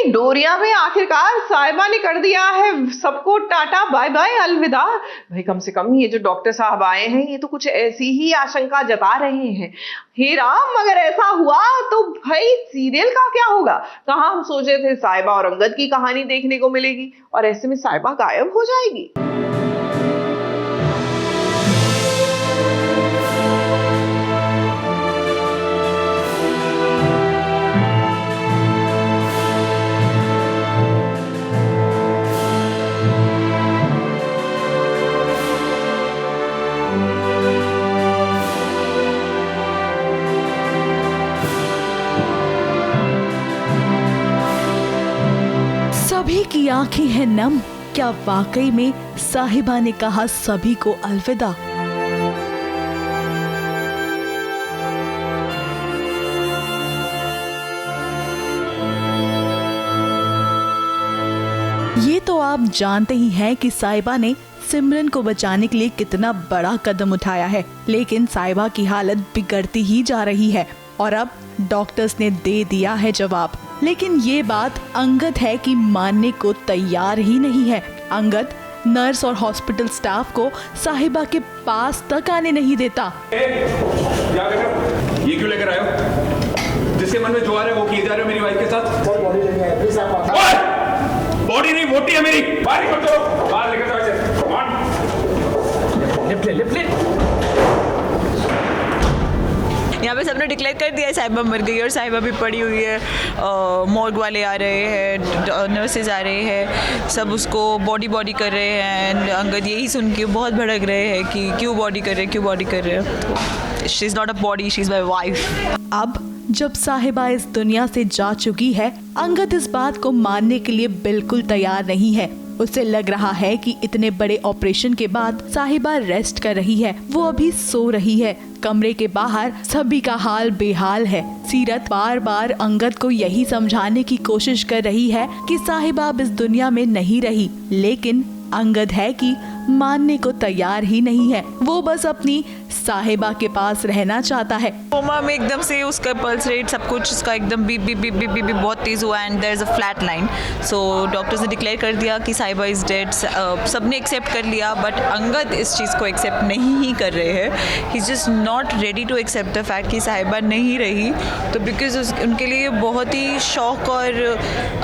नहीं, डोरिया में आखिरकार साहिबा ने कर दिया है सबको टाटा बाय बाय अलविदा। भाई कम से कम ये जो डॉक्टर साहब आए हैं ये तो कुछ ऐसी ही आशंका जता रहे हैं। हे राम, अगर ऐसा हुआ तो भाई सीरियल का क्या होगा? कहाँ हम सोचे थे साहिबा और अंगद की कहानी देखने को मिलेगी और ऐसे में साहिबा गायब हो जाएगी। सभी की आंखें हैं नम, क्या वाकई में साहिबा ने कहा सभी को अलविदा? ये तो आप जानते ही हैं कि साहिबा ने सिमरन को बचाने के लिए कितना बड़ा कदम उठाया है, लेकिन साहिबा की हालत बिगड़ती ही जा रही है और अब डॉक्टर्स ने दे दिया है जवाब। लेकिन ये बात अंगद है कि मानने को तैयार ही नहीं है। अंगद नर्स और हॉस्पिटल स्टाफ को साहिबा के पास तक आने नहीं देता। ये क्यों लेकर आए हो? जिसके मन में जो आ रहा है वो किए जा रहे हो मेरी वाइफ के साथ। बॉडी नहीं मोटी है मेरी, बाहर निकल दो, बाहर लेकर जाओ इसे। लिफ्ट ले। यहाँ पे सबने डिक्लेयर कर दिया है साहिबा मर गई और साहिबा भी पड़ी हुई है। मॉर्ग वाले आ रहे हैं, नर्सेज आ रहे हैं, सब उसको बॉडी कर रहे हैं। अंगद यही सुन के बहुत भड़क रहे हैं कि क्यों बॉडी कर रहे हैं। She is not a body, she is my wife. अब जब साहिबा इस दुनिया से जा चुकी है, अंगद इस बात को मानने के लिए बिल्कुल तैयार नहीं है। उसे लग रहा है कि इतने बड़े ऑपरेशन के बाद साहिबा रेस्ट कर रही है, वो अभी सो रही है। कमरे के बाहर सभी का हाल बेहाल है। सीरत बार बार अंगद को यही समझाने की कोशिश कर रही है कि साहिबा अब इस दुनिया में नहीं रही, लेकिन अंगद है कि मानने को तैयार ही नहीं है। वो बस अपनी साहिबा के पास रहना चाहता है। कोमा में एकदम से उसका पल्स रेट सब कुछ उसका एकदम beep beep beep beep beep बहुत तेज हुआ and there is a flat line. So doctors ने डिक्लेयर कर दिया कि साहिबा इज डेड। सबने एक्सेप्ट कर लिया, बट अंगद इस चीज़ को एक्सेप्ट नहीं ही कर रहे हैं। He is just not ready to accept the fact कि साहिबा नहीं रही। तो बिकॉज उनके लिए बहुत ही शौक और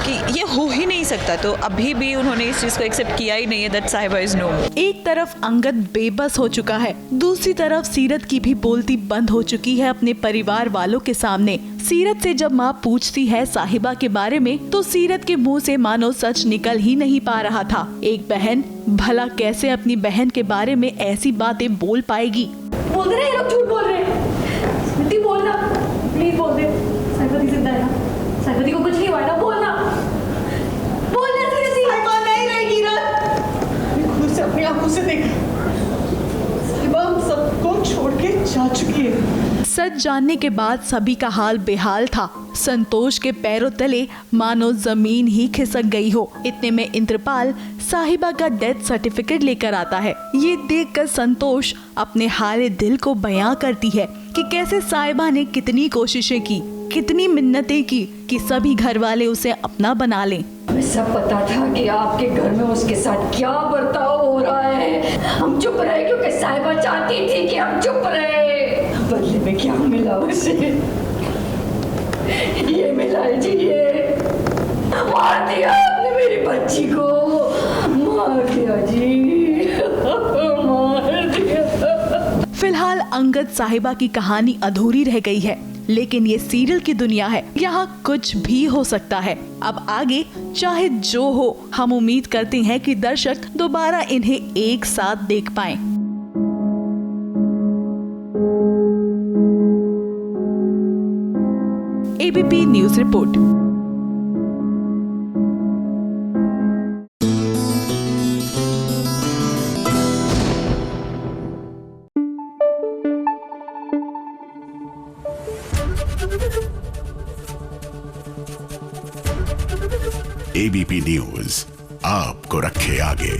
कि ये हो ही नहीं सकता, तो अभी भी उन्होंने इस चीज़ को एक्सेप्ट किया ही नहीं है दैट साहिबा इज नो। एक तरफ अंगद बेबस हो चुका है, दूसरी तरफ सीरत की भी बोलती बंद हो चुकी है अपने परिवार वालों के सामने। सीरत से जब माँ पूछती है साहिबा के बारे में तो सीरत के मुंह से मानो सच निकल ही नहीं पा रहा था। एक बहन भला कैसे अपनी बहन के बारे में ऐसी बातें बोल पाएगी? बोल रहे हैं लोग, झूठ बोल रहे हैं। स्मृति बोलना, प्लीज बोल दे। साहिबा दी जिंदा है ना? साहिबा दी को कुछ नहीं हुआ है ना? बोलना सीरियसली। साहिबा नहीं रहेगी ना? मैं खुद से अपनी आंखों से देखा, साहिबा हम सबको छोड़ के जा चुकी है। सच जानने के बाद सभी का हाल बेहाल था। संतोष के पैरों तले मानो जमीन ही खिसक गई हो। इतने में इंद्रपाल साहिबा का डेथ सर्टिफिकेट लेकर आता है। ये देखकर संतोष अपने हाले दिल को बयां करती है कि कैसे साहिबा ने कितनी कोशिशें की, कितनी मिन्नतें की कि सभी घर वाले उसे अपना बना लें। हमें सब पता था कि आपके घर में उसके साथ क्या बर्ताव हो रहा है। हम चुप रहे क्योंकि साहिबा चाहती थी कि हम चुप रहे। बदले में क्या मिला उसे? ये मिला है जी, ये मार दिया आपने मेरी बच्ची को, मार दिया जी, मार दिया। फिलहाल अंगद साहिबा की कहानी अधूरी रह गई है, लेकिन ये सीरियल की दुनिया है, यहाँ कुछ भी हो सकता है। अब आगे चाहे जो हो, हम उम्मीद करते हैं कि दर्शक दोबारा इन्हें एक साथ देख पाएं। ABP news report. ABP news आपको रखे आगे।